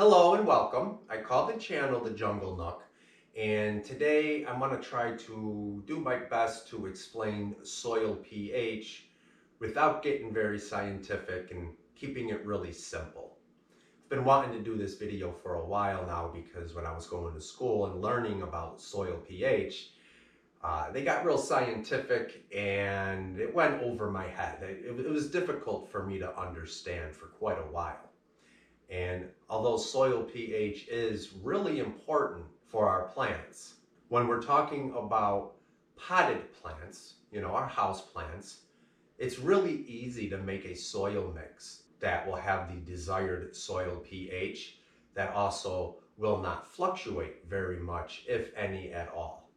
Hello and welcome. I call the channel the Jungle Nook, and today I'm going to try to do my best to explain soil pH without getting very scientific and keeping it really simple. I've been wanting to do this video for a while now because when I was going to school and learning about soil pH, they got real scientific and it went over my head. It was difficult for me to understand for quite a while. And although soil pH is really important for our plants, when we're talking about potted plants, our house plants, it's really easy to make a soil mix that will have the desired soil pH that also will not fluctuate very much, if any at all.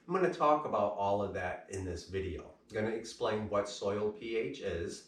I'm going to talk about all of that in this video. I'm going to explain what soil pH is,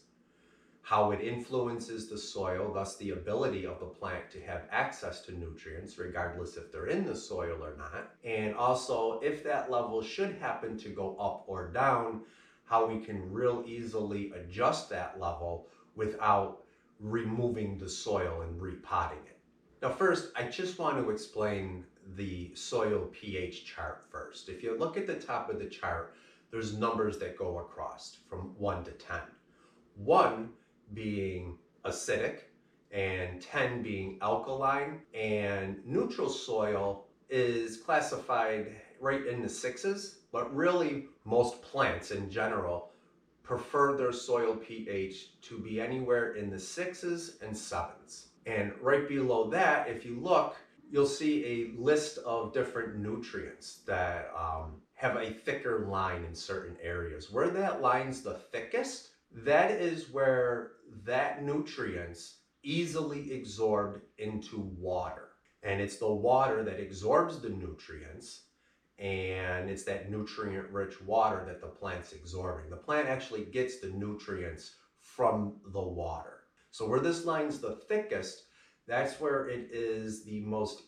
how it influences the soil, thus the ability of the plant to have access to nutrients, regardless if they're in the soil or not. And also, if that level should happen to go up or down, how we can real easily adjust that level without removing the soil and repotting it. Now first, I just want to explain the soil pH chart first. If you look at the top of the chart, there's numbers that go across from 1 to 10. 1 being acidic and 10 being alkaline, and neutral soil is classified right in the 6s, but really most plants in general prefer their soil pH to be anywhere in the 6s and 7s. And right below that, if you look, you'll see a list of different nutrients that have a thicker line in certain areas. Where that line's the thickest, that is where that nutrient's easily absorbed into water. And it's the water that absorbs the nutrients, and it's that nutrient-rich water that the plant's absorbing. The plant actually gets the nutrients from the water. So where this line's the thickest, that's where it is the most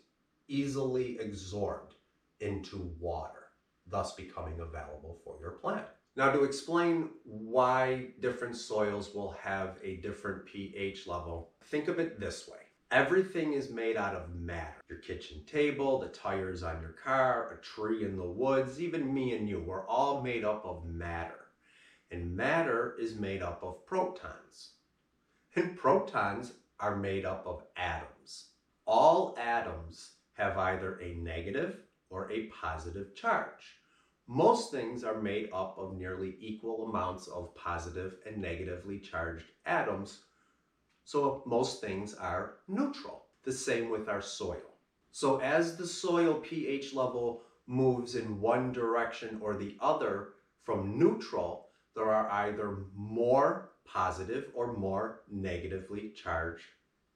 easily absorbed into water, thus becoming available for your plant. Now, to explain why different soils will have a different pH level, think of it this way. Everything is made out of matter. Your kitchen table, the tires on your car, a tree in the woods, even me and you, we're all made up of matter. And matter is made up of protons. And protons are made up of atoms. All atoms have either a negative or a positive charge. Most things are made up of nearly equal amounts of positive and negatively charged atoms, so most things are neutral. The same with our soil. So as the soil pH level moves in one direction or the other from neutral, there are either more positive or more negatively charged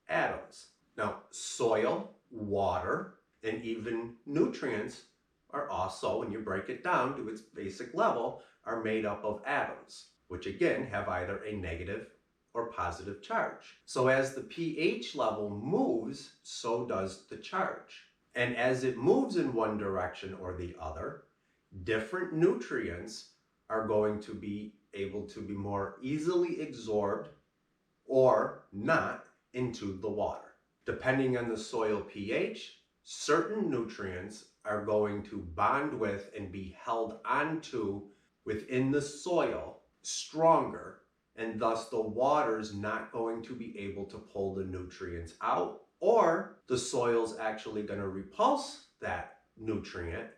atoms. Now, soil, water, and even nutrients are also, when you break it down to its basic level, are made up of atoms, which again have either a negative or positive charge. So as the pH level moves, so does the charge. And as it moves in one direction or the other, different nutrients are going to be able to be more easily absorbed or not into the water. Depending on the soil pH, certain nutrients are going to bond with and be held onto within the soil stronger, and thus the water's not going to be able to pull the nutrients out, or the soil's actually going to repulse that nutrient,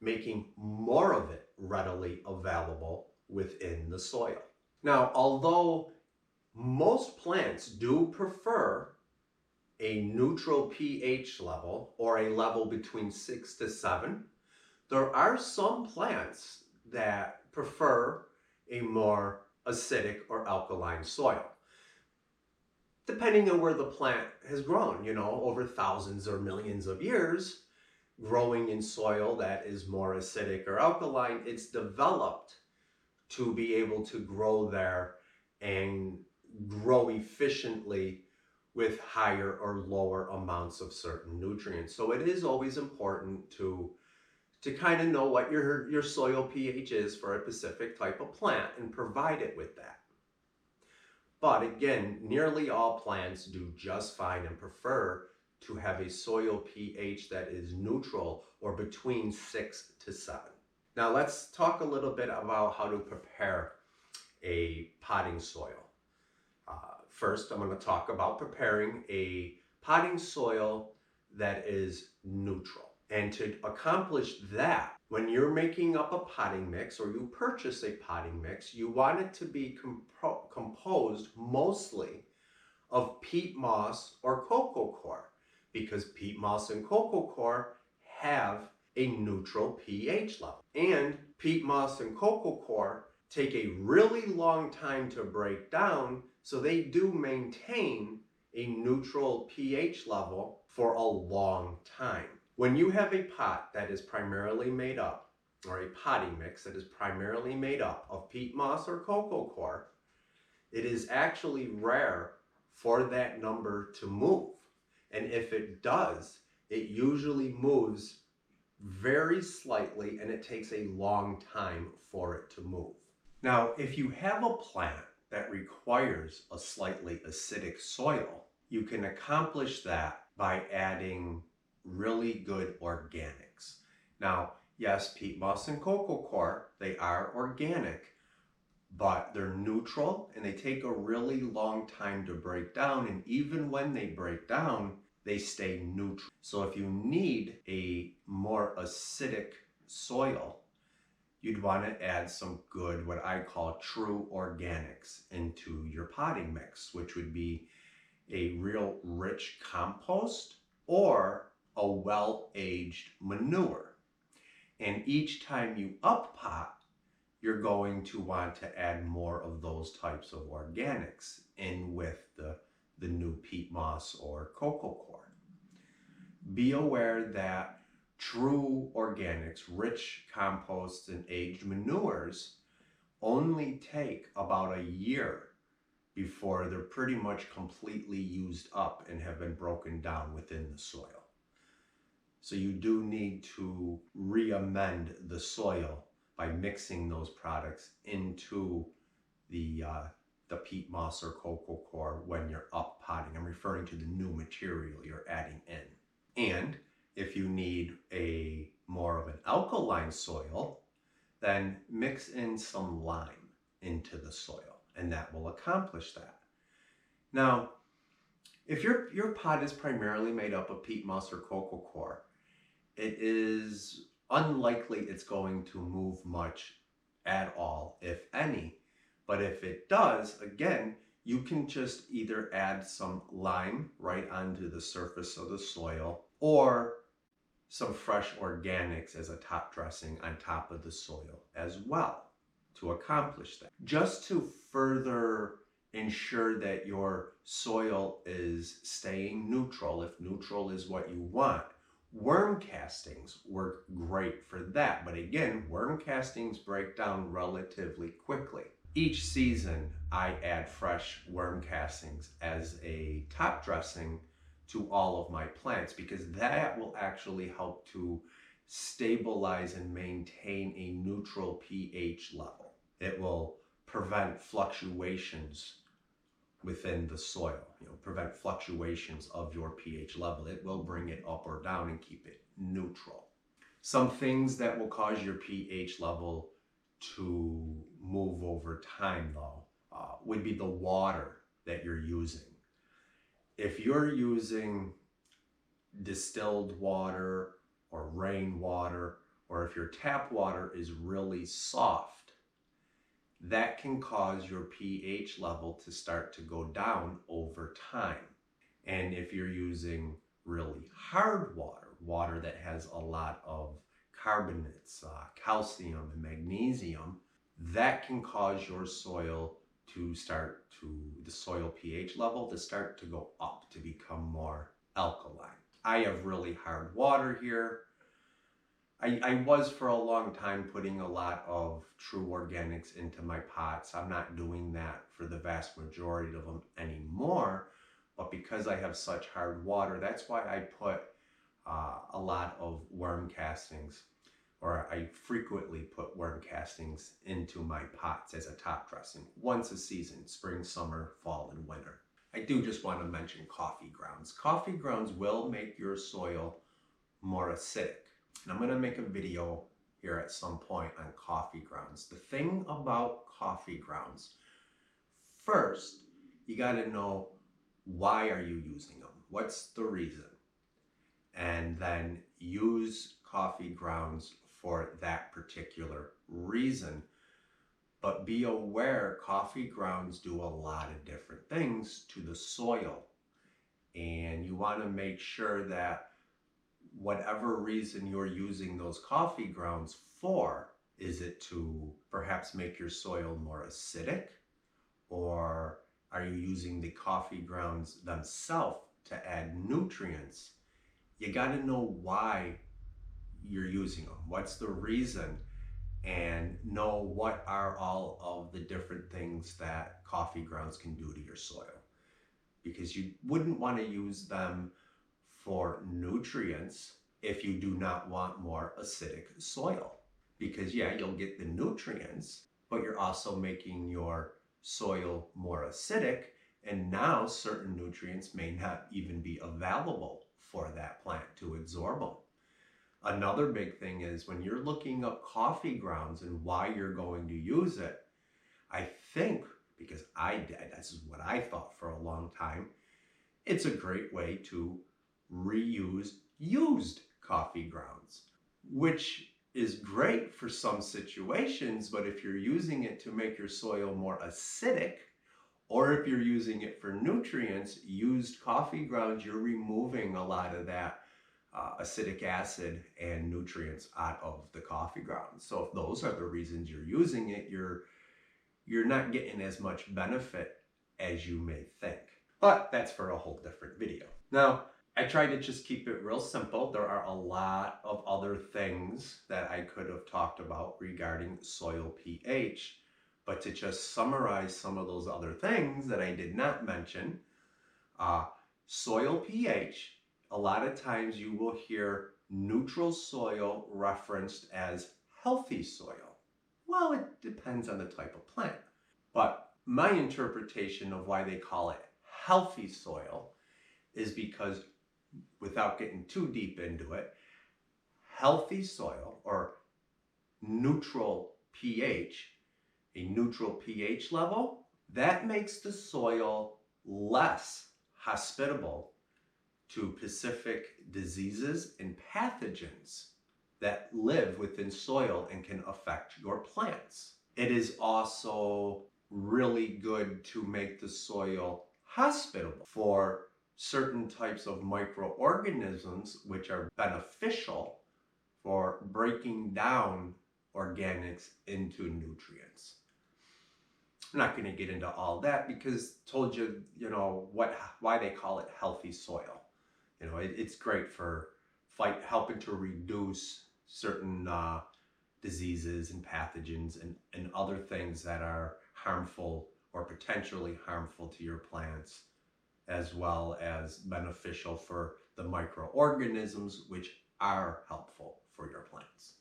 making more of it readily available within the soil. Now, although most plants do prefer a neutral pH level or a level between 6 to 7, there are some plants that prefer a more acidic or alkaline soil, depending on where the plant has grown, over thousands or millions of years, growing in soil that is more acidic or alkaline, it's developed to be able to grow there and grow efficiently with higher or lower amounts of certain nutrients. So it is always important to kind of know what your soil pH is for a specific type of plant and provide it with that. But again, nearly all plants do just fine and prefer to have a soil pH that is neutral or between 6 to 7. Now let's talk a little bit about how to prepare a potting soil. First, I'm going to talk about preparing a potting soil that is neutral. And to accomplish that, when you're making up a potting mix or you purchase a potting mix, you want it to be composed mostly of peat moss or coco coir, because peat moss and coco coir have a neutral pH level. And peat moss and coco coir take a really long time to break down, so they do maintain a neutral pH level for a long time. When you have a pot that is primarily made up, or a potting mix that is primarily made up of peat moss or coco coir, it is actually rare for that number to move. And if it does, it usually moves very slightly, and it takes a long time for it to move. Now, if you have a plant that requires a slightly acidic soil, you can accomplish that by adding really good organics. Now, yes, peat moss and coco coir, they are organic, but they're neutral and they take a really long time to break down, and even when they break down, they stay neutral. So if you need a more acidic soil, you'd want to add some good, what I call true organics into your potting mix, which would be a real rich compost or a well-aged manure. And each time you up pot, you're going to want to add more of those types of organics in with the new peat moss or coco coir. Be aware that true organics, rich composts, and aged manures only take about a year before they're pretty much completely used up and have been broken down within the soil. So you do need to re-amend the soil by mixing those products into the peat moss or coco coir when you're up potting. I'm referring to the new material you're adding in. And if you need a more of an alkaline soil, then mix in some lime into the soil, and that will accomplish that. Now, if your pot is primarily made up of peat moss or coco coir, it is unlikely it's going to move much at all, if any. But if it does, again, you can just either add some lime right onto the surface of the soil, or some fresh organics as a top dressing on top of the soil as well to accomplish that. Just to further ensure that your soil is staying neutral, if neutral is what you want, worm castings work great for that. But again, worm castings break down relatively quickly. Each season, I add fresh worm castings as a top dressing to all of my plants, because that will actually help to stabilize and maintain a neutral pH level. It will prevent fluctuations within the soil, prevent fluctuations of your pH level. It will bring it up or down and keep it neutral. Some things that will cause your pH level to move over time, though, would be the water that you're using. If you're using distilled water or rainwater, or if your tap water is really soft, that can cause your pH level to start to go down over time. And if you're using really hard water, water that has a lot of carbonates, calcium and magnesium, that can cause your soil the soil pH level to start to go up, to become more alkaline. I have really hard water here. I was for a long time putting a lot of true organics into my pots. I'm not doing that for the vast majority of them anymore, but because I have such hard water, that's why I put a lot of worm castings, or I frequently put worm castings into my pots as a top dressing once a season, spring, summer, fall, and winter. I do just want to mention coffee grounds. Coffee grounds will make your soil more acidic. And I'm going to make a video here at some point on coffee grounds. The thing about coffee grounds, first, you got to know, why are you using them? What's the reason? And then use coffee grounds for that particular reason. But be aware, coffee grounds do a lot of different things to the soil. And you want to make sure that whatever reason you're using those coffee grounds for, is it to perhaps make your soil more acidic? Or are you using the coffee grounds themselves to add nutrients? You got to know why you're using them. What's the reason? And know what are all of the different things that coffee grounds can do to your soil. Because you wouldn't want to use them for nutrients if you do not want more acidic soil. Because yeah, you'll get the nutrients, but you're also making your soil more acidic, and now certain nutrients may not even be available for that plant to absorb them. Another big thing is when you're looking up coffee grounds and why you're going to use it, I think, because I did, this is what I thought for a long time, it's a great way to reuse used coffee grounds, which is great for some situations, but if you're using it to make your soil more acidic, or if you're using it for nutrients, used coffee grounds, you're removing a lot of that acidic acid and nutrients out of the coffee grounds. So if those are the reasons you're using it, you're not getting as much benefit as you may think. But that's for a whole different video. Now, I try to just keep it real simple. There are a lot of other things that I could have talked about regarding soil pH, but to just summarize some of those other things that I did not mention, soil pH, a lot of times you will hear neutral soil referenced as healthy soil. Well, it depends on the type of plant. But my interpretation of why they call it healthy soil is because, without getting too deep into it, healthy soil or neutral pH, a neutral pH level, that makes the soil less hospitable to specific diseases and pathogens that live within soil and can affect your plants. It is also really good to make the soil hospitable for certain types of microorganisms which are beneficial for breaking down organics into nutrients. I'm not going to get into all that because I told you, why they call it healthy soil. It's great for helping to reduce certain diseases and pathogens and other things that are harmful or potentially harmful to your plants, as well as beneficial for the microorganisms which are helpful for your plants.